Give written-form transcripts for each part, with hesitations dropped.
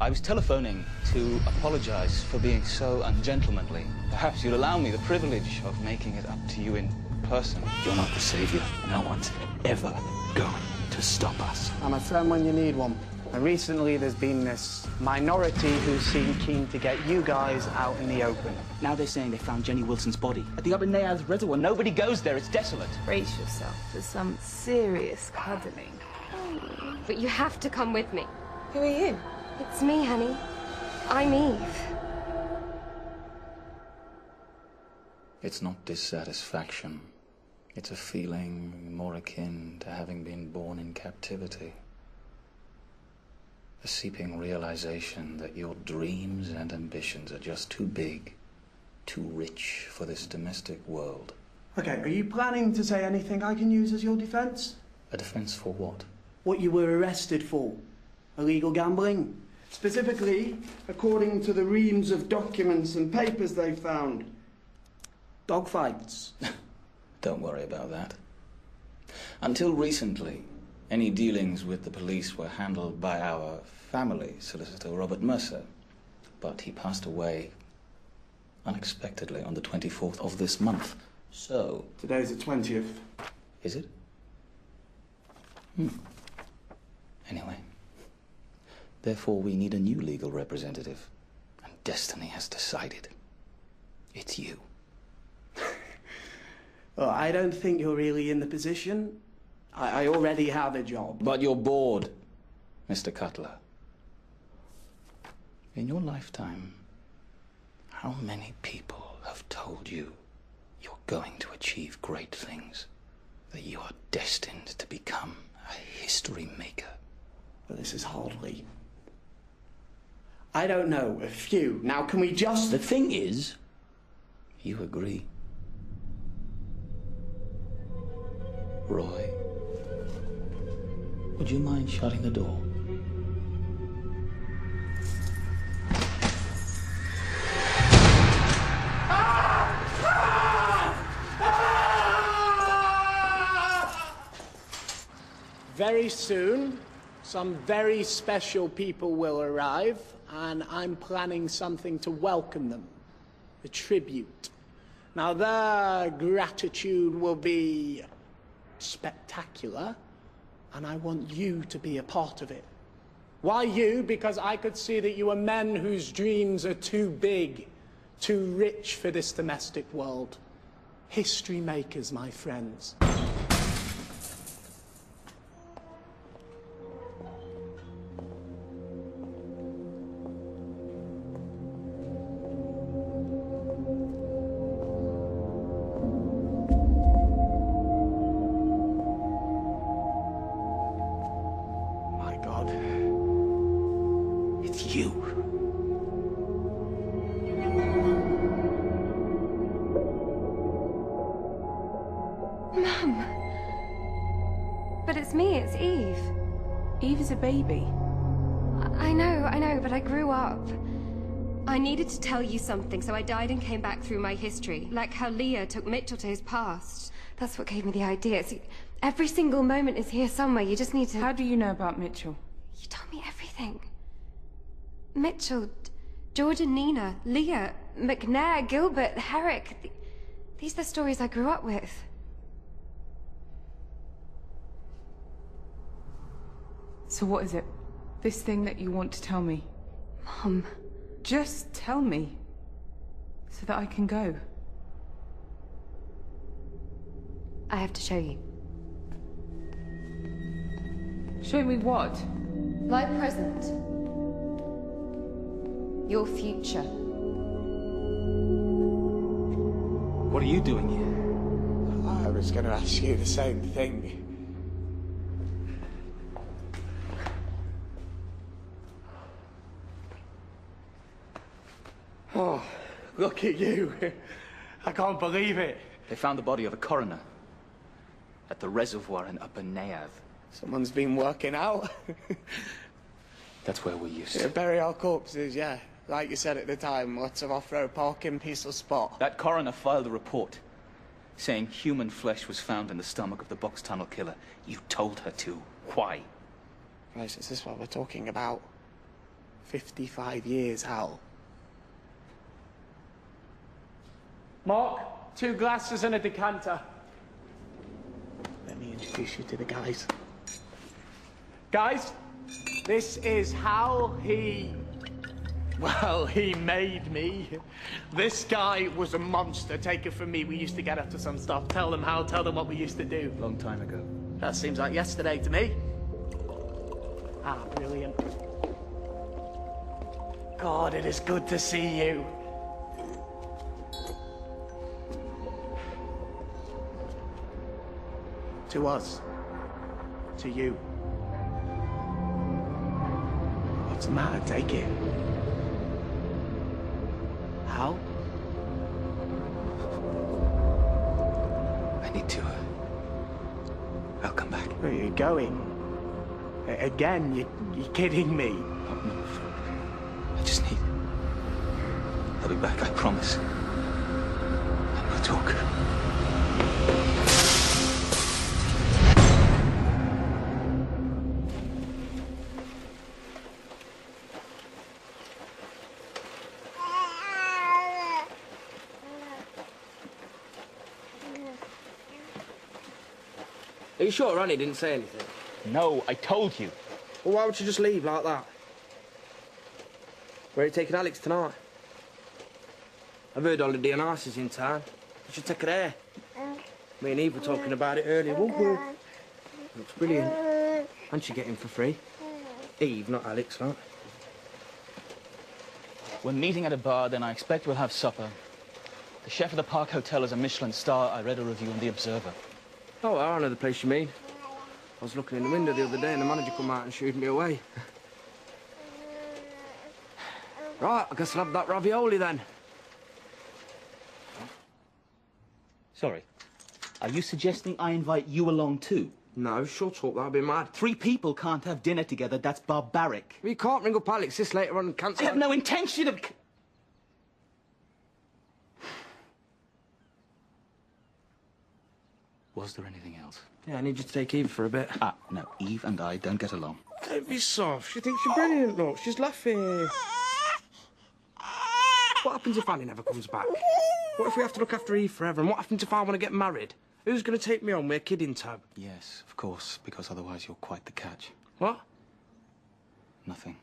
I was telephoning to apologize for being so ungentlemanly. Perhaps you'd allow me the privilege of making it up to you in person. You're not the savior. No one's ever going to stop us. I'm a friend when you need one. And recently there's been this minority who seem keen to get you guys out in the open. Now they're saying they found Jenny Wilson's body at the Upper Nayaz Reservoir. Nobody goes there. It's desolate. Brace yourself for some serious cuddling. But you have to come with me. Who are you? It's me, honey. I'm Eve. It's not dissatisfaction. It's a feeling more akin to having been born in captivity. A seeping realization that your dreams and ambitions are just too big, too rich for this domestic world. Okay, are you planning to say anything I can use as your defense? A defense for what? What you were arrested for. Illegal gambling. Specifically, according to the reams of documents and papers they found. Dogfights. Don't worry about that. Until recently, any dealings with the police were handled by our family solicitor, Robert Mercer. But he passed away unexpectedly on the 24th of this month. So... Today's the 20th. Is it? Anyway. Therefore, we need a new legal representative. And destiny has decided. It's you. Well, I don't think you're really in the position. I already have a job. But you're bored, Mr. Cutler. In your lifetime, how many people have told you you're going to achieve great things? That you are destined to become a history maker? But this is hardly. I don't know, a few. Now, can we just... The thing is, you agree. Roy, would you mind shutting the door? Very soon, some very special people will arrive, and I'm planning something to welcome them. A tribute. Now, their gratitude will be spectacular, and I want you to be a part of it. Why you? Because I could see that you are men whose dreams are too big, too rich for this domestic world. History makers, my friends. You. Mum. But it's me, it's Eve. Eve is a baby. I know, but I grew up. I needed to tell you something, so I died and came back through my history. Like how Leah took Mitchell to his past. That's what gave me the idea. See, every single moment is here somewhere. You just need to... How do you know about Mitchell? You told me everything. Mitchell, George and Nina, Leah, McNair, Gilbert, Herrick. These are the stories I grew up with. So what is it? This thing that you want to tell me? Mom. Just tell me. So that I can go. I have to show you. Show me what? My present. Your future. What are you doing here? I was going to ask you the same thing. Oh, look at you. I can't believe it. They found the body of a coroner at the reservoir in Upper Nayaz. Someone's been working out. That's where we used Yeah, to. bury our corpses, yeah. Like you said at the time, lots of off-road parking, peaceful spot. That coroner filed a report saying human flesh was found in the stomach of the box tunnel killer. You told her to. Why? Right, is this what we're talking about? 55 years, Hal. Mark, 2 glasses and a decanter. Let me introduce you to the guys. Guys, this is how well, he made me. This guy was a monster. Take it from me, we used to get up to some stuff. Tell them how, tell them what we used to do. Long time ago. That seems like yesterday to me. Ah, brilliant. God, it is good to see you. To us. To you. What's the matter? Take it. How? I need to. I'll come back. Where are you going? Again, you're kidding me. Oh, no, I just need... I'll be back, I promise. And we'll talk. Are you sure Ronnie didn't say anything? No, I told you. Well, why would you just leave like that? Where are you taking Alex tonight? I've heard Holiday and Ice is in town. You should take her there. Me and Eve were talking about it earlier. Looks brilliant. And she get him for free. Eve, not Alex, right? We're meeting at a bar, then I expect we'll have supper. The chef of the Park Hotel is a Michelin star. I read a review in The Observer. Oh, I know the place you mean. I was looking in the window the other day and the manager come out and shooed me away. Right, I guess I'll have that ravioli then. Sorry. Are you suggesting I invite you along too? No, shut up, that'd be mad. 3 people can't have dinner together. That's barbaric. We can't ring up Alex this later on and cancel. I have no intention of... Was there anything else? Yeah, I need you to take Eve for a bit. Ah, no. Eve and I don't get along. Don't be soft. She thinks you're brilliant, look. She's laughing. What happens if Annie never comes back? What if we have to look after Eve forever? And what happens if I want to get married? Who's going to take me on with a kid in tow? Yes, of course, because otherwise you're quite the catch. What? Nothing.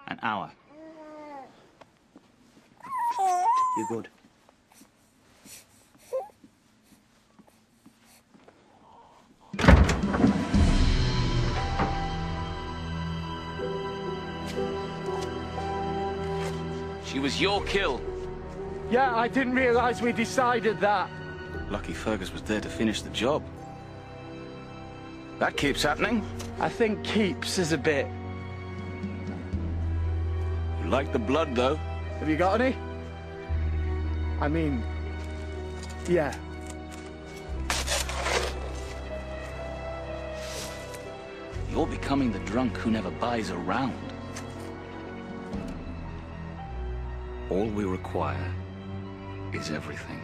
An hour. You're good. She was your kill. Yeah, I didn't realise we decided that. Lucky Fergus was there to finish the job. That keeps happening. I think keeps is a bit. You like the blood, though. Have you got any? I mean, yeah. You're becoming the drunk who never buys a round. All we require is everything.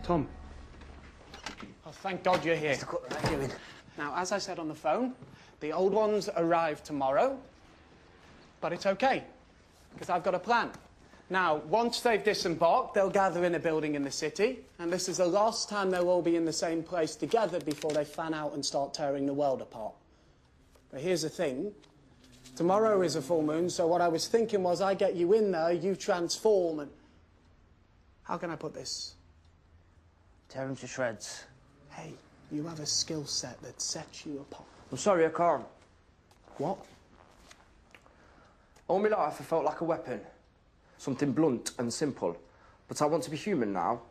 Tom. Oh, thank God you're here. What are you doing? Now, as I said on the phone, the old ones arrive tomorrow, but it's okay, because I've got a plan. Now, once they've disembarked, they'll gather in a building in the city, and this is the last time they'll all be in the same place together before they fan out and start tearing the world apart. But here's the thing. Tomorrow is a full moon, so what I was thinking was I get you in there, you transform, and... How can I put this? Tear him to shreds. Hey, you have a skill set that sets you apart. I'm sorry, I can't. What? All my life I felt like a weapon. Something blunt and simple. But I want to be human now.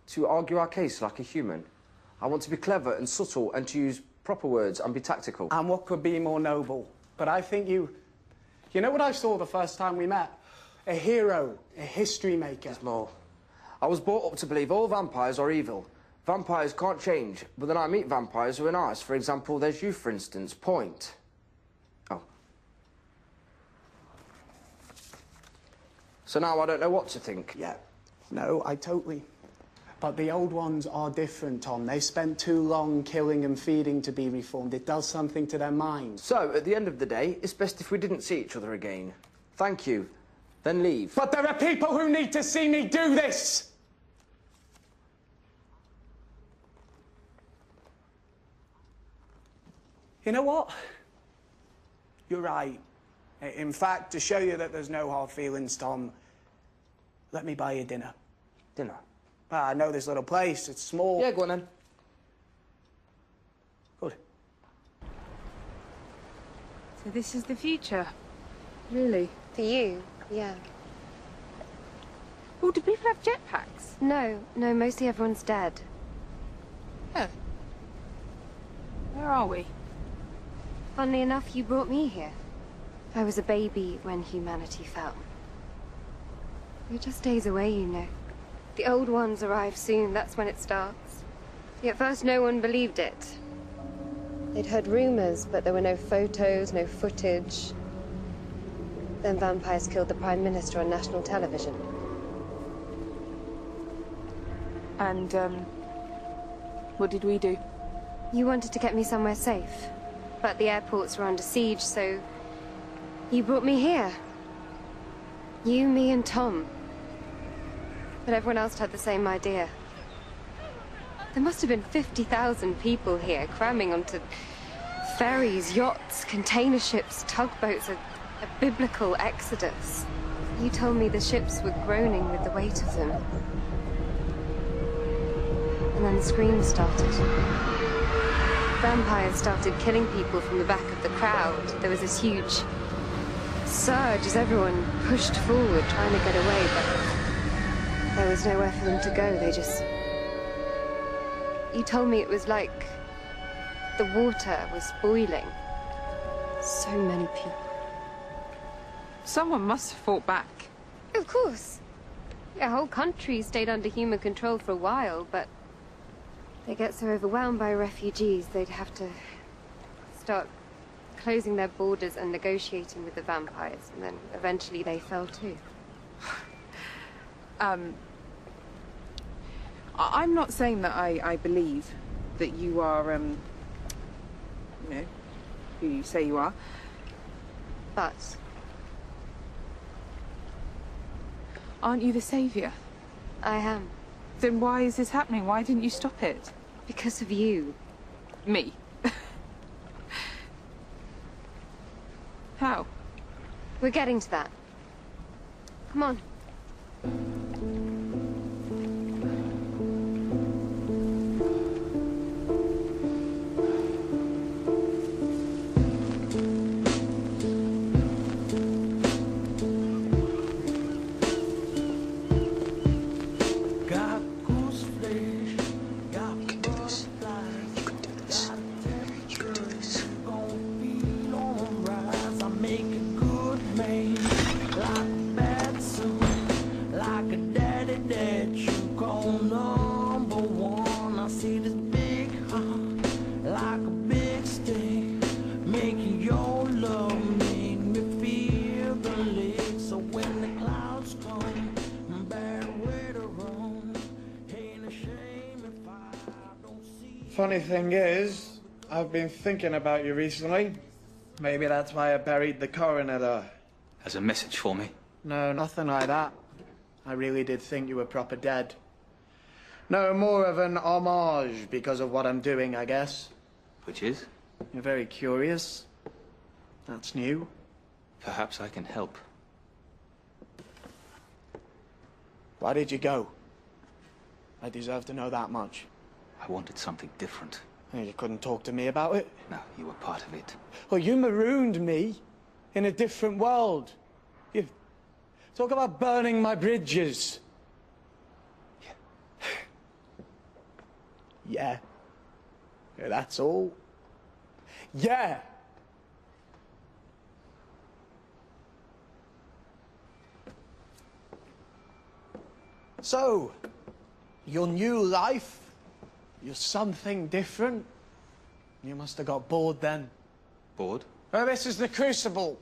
To argue our case like a human. I want to be clever and subtle and to use proper words and be tactical. And what could be more noble? But I think you know what I saw the first time we met? A hero, a history maker. There's more. I was brought up to believe all vampires are evil. Vampires can't change, but then I meet vampires who are nice. For example, there's you, for instance. Point. Oh. So now I don't know what to think. Yeah. No, I totally... But the old ones are different, Tom. They spent too long killing and feeding to be reformed. It does something to their minds. So, at the end of the day, it's best if we didn't see each other again. Thank you. Then leave. But there are people who need to see me do this! You know what? You're right. In fact, to show you that there's no hard feelings, Tom, let me buy you dinner. Dinner? Ah, I know this little place. It's small. Yeah, go on then. Good. So this is the future? Really? For you, yeah. Oh, do people have jetpacks? No, mostly everyone's dead. Oh. Where are we? Funnily enough, you brought me here. I was a baby when humanity fell. You're just days away, you know. The old ones arrive soon, that's when it starts. At first, no one believed it. They'd heard rumors, but there were no photos, no footage. Then vampires killed the Prime Minister on national television. And, what did we do? You wanted to get me somewhere safe, but the airports were under siege, so you brought me here. You, me, and Tom. But everyone else had the same idea. There must have been 50,000 people here, cramming onto ferries, yachts, container ships, tugboats, a biblical exodus. You told me the ships were groaning with the weight of them. And then the screams started. Vampires started killing people from the back of the crowd. There was this huge surge as everyone pushed forward, trying to get away, but there was nowhere for them to go. They just... You told me it was like the water was boiling. So many people. Someone must have fought back. Of course. A whole country stayed under human control for a while, but they get so overwhelmed by refugees, they'd have to start closing their borders and negotiating with the vampires, and then eventually they fell too. I'm not saying that I believe that you are, you know, who you say you are. But aren't you the savior? I am. Then why is this happening? Why didn't you stop it? Because of you. Me? How? We're getting to that. Come on. Funny thing is, I've been thinking about you recently. Maybe that's why I buried the coroner there. As a message for me? No, nothing like that. I really did think you were proper dead. No, more of an homage because of what I'm doing, I guess. Which is? You're very curious. That's new. Perhaps I can help. Why did you go? I deserve to know that much. I wanted something different. You couldn't talk to me about it? No, you were part of it. Well, you marooned me in a different world. You talk about burning my bridges. Yeah. Yeah, that's all. Yeah. So, your new life, you're something different. You must have got bored then. Bored? Well, this is the Crucible.